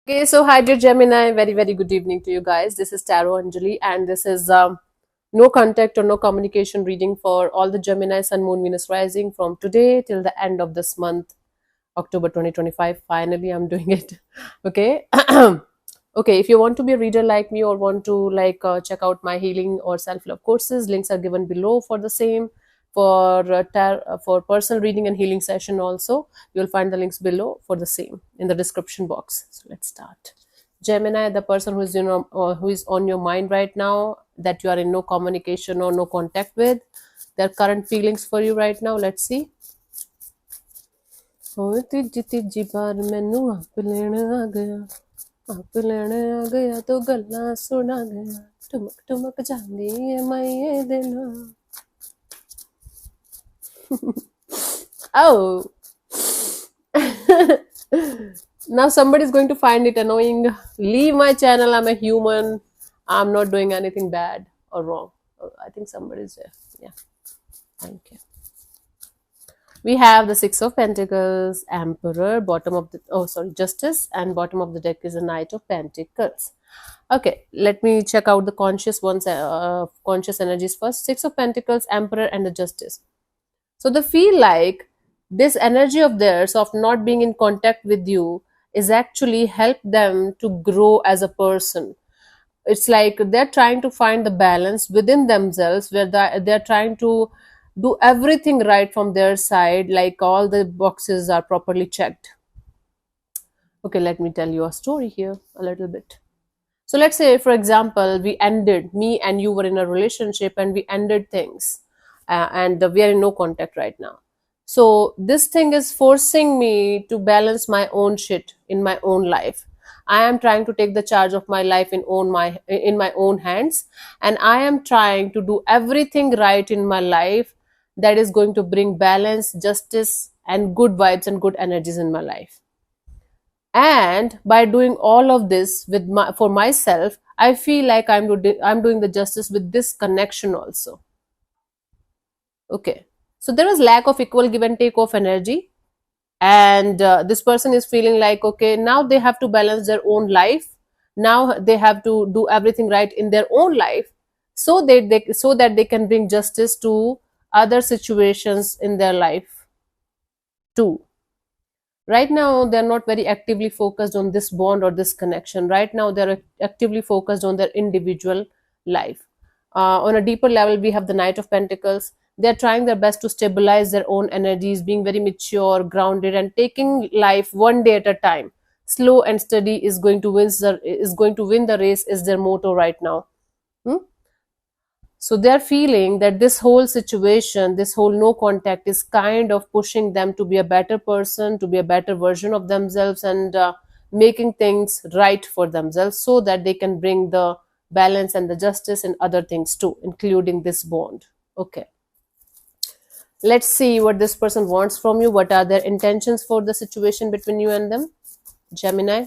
Okay, so hi dear Gemini, very good evening to you guys. This is Tarot Anjali, and this is no contact or no communication reading for all the Gemini Sun, Moon, Venus rising from today till the end of this month, October 2025. Finally, I'm doing it. Okay. Okay, if you want to be a reader like me or want to check out my healing or self-love courses, links are given below for the same. For personal reading and healing session also, you'll find the links below for the same in the description box. So let's start. Gemini, the person who is on your mind right now, that you are in no communication or no contact with, their current feelings for you right now. Let's see. ਹੋਏ ਤੀਜੀ ਤੀਜੀ ਵਾਰ ਮੈਨੂੰ ਆਪ ਲੈਣ ਆ ਗਿਆ ਆਪ ਲੈਣ ਆ ਗਿਆ ਤੋ ਗੱਲਾਂ ਸੁਣਾ ਗਿਆ ਠੁਮਕ ਠੁਮਕ ਜਾਂਦੀ ਏ ਮੈਂ ਇਹਦੇ ਨਾਲ Oh. Now somebody is going to find it annoying. Leave my channel. I'm a human. I'm not doing anything bad or wrong. Oh, I think somebody's there. Yeah. Thank you. We have the Six of Pentacles, Emperor, Justice, and bottom of the deck is a Knight of Pentacles. Okay, let me check out the conscious ones, conscious energies first. Six of Pentacles, Emperor, and the Justice. So they feel like this energy of theirs of not being in contact with you is actually help them to grow as a person. It's like they're trying to find the balance within themselves where they're trying to do everything right from their side, like all the boxes are properly checked. Okay, let me tell you a story here a little bit. So let's say, for example, me and you were in a relationship and we ended things, and we are in no contact right now. So this thing is forcing me to balance my own shit in my own life. I am trying to take the charge of my life in my own hands, and I am trying to do everything right in my life that is going to bring balance, justice, and good vibes and good energies in my life. And by doing all of this for myself, I feel like I'm doing the justice with this connection also. Okay, so there is lack of equal give and take of energy, and this person is feeling like, okay, now they have to balance their own life. Now they have to do everything right in their own life, so that they can bring justice to other situations in their life too. Right now they're not very actively focused on this bond or this connection. Right now they're actively focused on their individual life. On a deeper level, we have the Knight of Pentacles. They're trying their best to stabilize their own energies, being very mature, grounded, and taking life one day at a time. Slow and steady is going to win the race is their motto right now. So they're feeling that this whole situation, this whole no contact is kind of pushing them to be a better person, to be a better version of themselves, and making things right for themselves so that they can bring the balance and the justice and other things too, including this bond. Okay. Let's see what this person wants from you. What are their intentions for the situation between you and them? Gemini.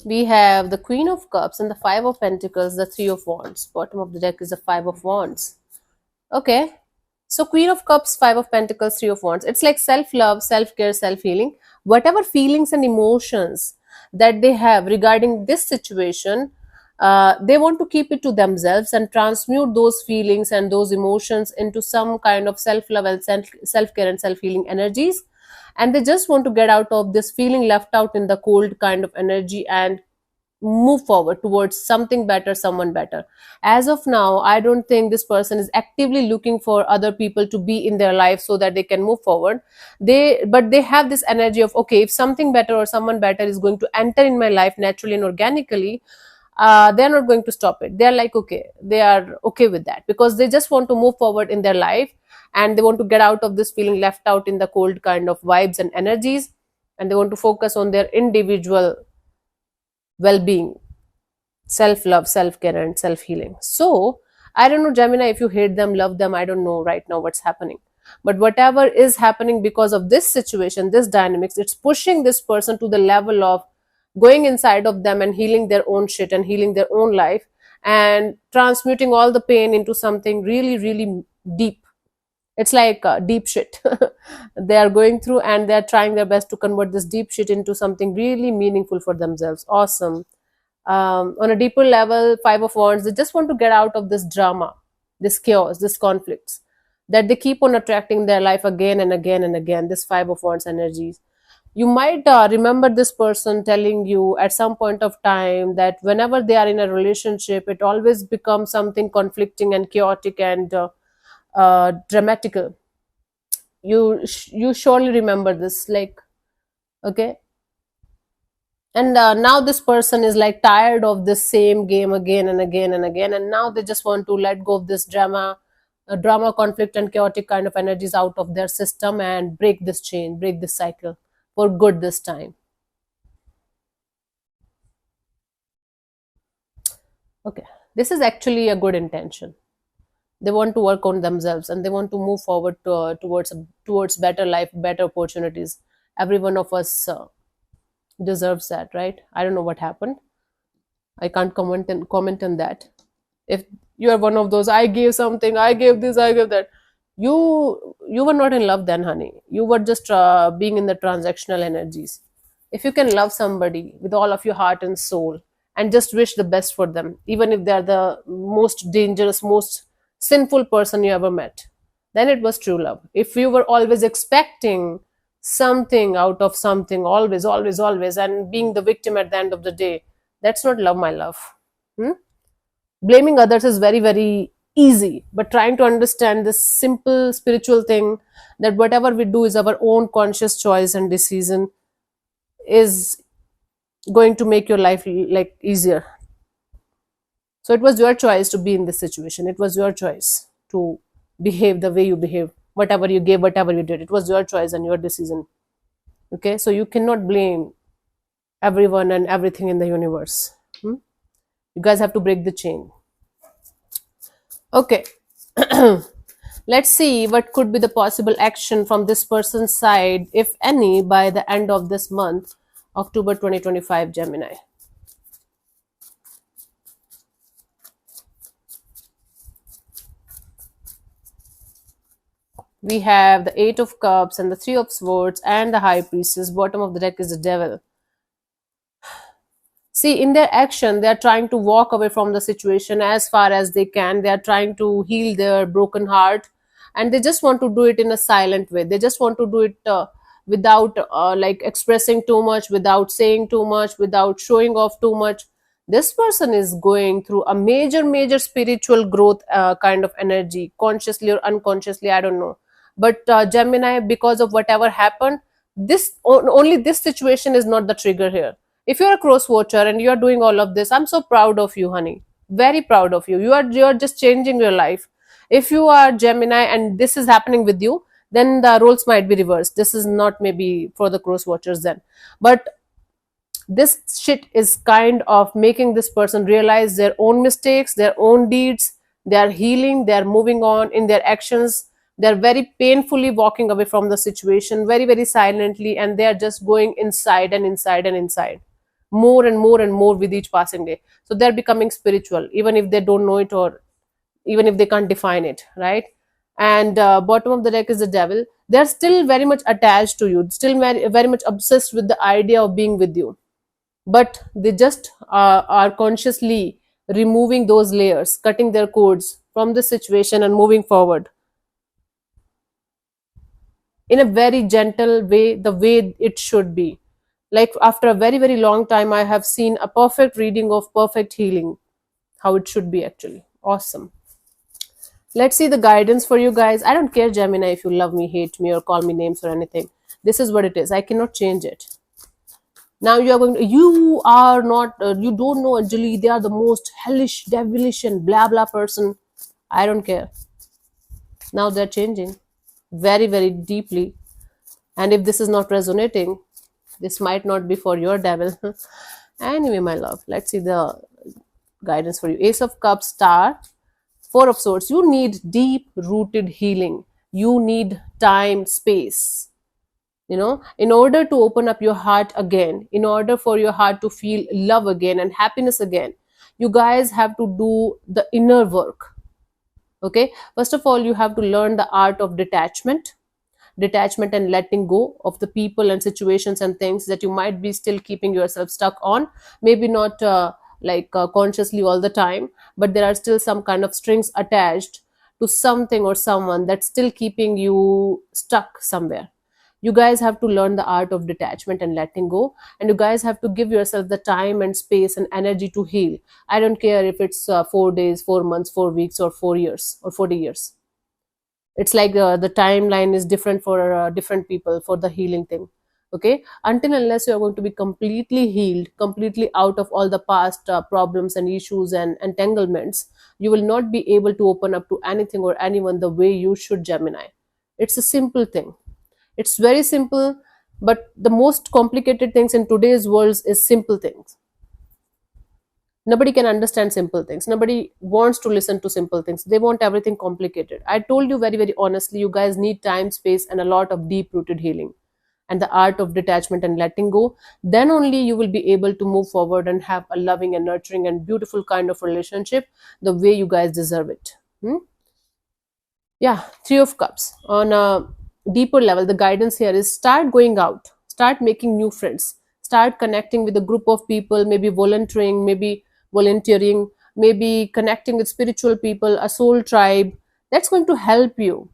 We have the Queen of Cups and the Five of Pentacles, the Three of Wands. Bottom of the deck is the Five of Wands. Okay. So Queen of Cups, Five of Pentacles, Three of Wands. It's like self-love, self-care, self-healing. Whatever feelings and emotions that they have regarding this situation, they want to keep it to themselves and transmute those feelings and those emotions into some kind of self-love and self-care and self-healing energies. And they just want to get out of this feeling left out in the cold kind of energy and move forward towards something better, someone better. As of now, I don't think this person is actively looking for other people to be in their life so that they can move forward. But they have this energy of, okay, if something better or someone better is going to enter in my life naturally and organically, they're not going to stop it. They're like, okay, they are okay with that because they just want to move forward in their life, and they want to get out of this feeling left out in the cold kind of vibes and energies, and they want to focus on their individual well-being, self-love, self-care, and self-healing. So I don't know, Gemini, if you hate them, love them, I don't know right now what's happening. But whatever is happening because of this situation, this dynamics, it's pushing this person to the level of going inside of them and healing their own shit and healing their own life and transmuting all the pain into something really, really deep. It's like deep shit they are going through, and they're trying their best to convert this deep shit into something really meaningful for themselves. Awesome. On a deeper level, Five of Wands, they just want to get out of this drama, this chaos, this conflicts that they keep on attracting in their life again and again and again. This Five of Wands energies. You might remember this person telling you at some point of time that whenever they are in a relationship, it always becomes something conflicting and chaotic and dramatical. You surely remember this, like, okay. And now this person is like tired of this same game again and again and again, and now they just want to let go of this drama, conflict, and chaotic kind of energies out of their system and break this chain, break this cycle for good this time. Okay, this is actually a good intention. They want to work on themselves and they want to move forward towards better life, better opportunities. Every one of us deserves that, right? I don't know what happened. I can't comment on that. If you are one of those, I gave something, I gave this, I gave that, you were not in love then, honey. You were just being in the transactional energies. If you can love somebody with all of your heart and soul and just wish the best for them, even if they are the most dangerous, most sinful person you ever met, then it was true love. If you were always expecting something out of something, always, always, always, and being the victim at the end of the day, that's not love, my love. Hmm? Blaming others is very, very easy, but trying to understand this simple spiritual thing, that whatever we do is our own conscious choice and decision, is going to make your life like easier. So it was your choice to be in this situation. It was your choice to behave the way you behave. Whatever you gave, whatever you did, it was your choice and your decision. Okay, so you cannot blame everyone and everything in the universe. Hmm? You guys have to break the chain. Okay. Let's see what could be the possible action from this person's side, if any, by the end of this month, October 2025, Gemini. We have the Eight of Cups and the Three of Swords and the High Priestess. Bottom of the deck is the Devil. See, in their action, they are trying to walk away from the situation as far as they can. They are trying to heal their broken heart, and they just want to do it in a silent way. They just want to do it without like expressing too much, without saying too much, without showing off too much. This person is going through a major, major spiritual growth kind of energy, consciously or unconsciously, I don't know. But Gemini, because of whatever happened, only this situation is not the trigger here. If you're a cross watcher and you're doing all of this, I'm so proud of you, honey. Very proud of you. You're just changing your life. If you are Gemini and this is happening with you, then the roles might be reversed. This is not maybe for the cross watchers then. But this shit is kind of making this person realize their own mistakes, their own deeds. They are healing, they are moving on in their actions. They are very painfully walking away from the situation, very, very silently, and they are just going inside and inside and inside, more and more and more with each passing day. So they're becoming spiritual, even if they don't know it, or even if they can't define it, right? And bottom of the deck is the Devil. They're still very much attached to you, still very, very much obsessed with the idea of being with you, but they just are consciously removing those layers, cutting their cords from the situation and moving forward in a very gentle way, the way it should be. Like after a very, very long time, I have seen a perfect reading of perfect healing, how it should be actually. Awesome. Let's see the guidance for you guys. I don't care, Gemini, if you love me, hate me, or call me names or anything. This is what it is. I cannot change it. Now you are not, you don't know Anjali, they are the most hellish, devilish, and blah blah person. I don't care. Now they're changing very, very deeply. And if this is not resonating, this might not be for your devil. Anyway, my love, let's see the guidance for you. Ace of Cups, Star, Four of Swords. You need deep rooted healing. You need time, space. In order to open up your heart again, in order for your heart to feel love again and happiness again, You guys have to do the inner work. Okay, first of all, you have to learn the art of detachment and letting go of the people and situations and things that you might be still keeping yourself stuck on. Maybe not consciously all the time, but there are still some kind of strings attached to something or someone that's still keeping you stuck somewhere. You guys have to learn the art of detachment and letting go, and you guys have to give yourself the time and space and energy to heal. I don't care if it's 4 days, 4 months, 4 weeks, or 4 years or 40 years. It's like the timeline is different for different people for the healing thing. Okay, until unless you are going to be completely healed, completely out of all the past problems and issues and entanglements, you will not be able to open up to anything or anyone the way you should, Gemini. It's a simple thing. It's very simple, but the most complicated things in today's world is simple things. Nobody can understand simple things. Nobody wants to listen to simple things. They want everything complicated. I told you very, very honestly, you guys need time, space, and a lot of deep rooted healing and the art of detachment and letting go. Then only you will be able to move forward and have a loving and nurturing and beautiful kind of relationship the way you guys deserve it. Hmm? Yeah, Three of Cups. On a deeper level, the guidance here is start going out, start making new friends, start connecting with a group of people, maybe volunteering, maybe connecting with spiritual people, a soul tribe. That's going to help you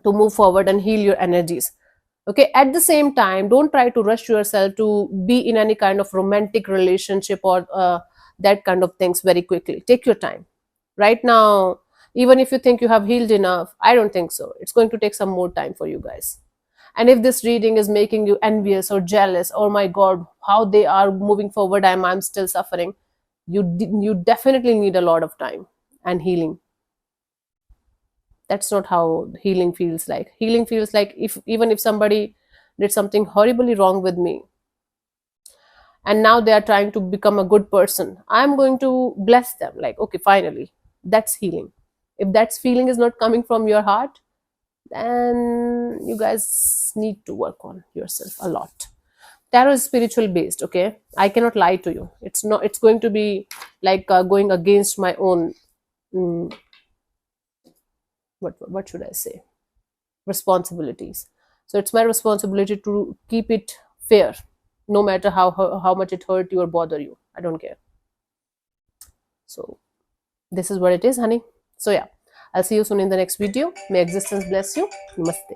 to move forward and heal your energies. Okay, at the same time, don't try to rush yourself to be in any kind of romantic relationship or that kind of things very quickly. Take your time. Right now, even if you think you have healed enough, I don't think so. It's going to take some more time for you guys. And if this reading is making you envious or jealous, oh my god, how they are moving forward, I'm still suffering, you definitely need a lot of time and healing. That's not how healing feels like. Healing feels like, if even if somebody did something horribly wrong with me and now they are trying to become a good person, I'm going to bless them, like, okay, finally. That's healing. If that feeling is not coming from your heart, then you guys need to work on yourself a lot. Tarot is spiritual based. Okay, I cannot lie to you. It's not, it's going to be like going against my own mm, what should I say, responsibilities. So it's my responsibility to keep it fair, no matter how much it hurt you or bother you. I don't care. So this is what it is, honey. So yeah, I'll see you soon in the next video. May existence bless you. Namaste.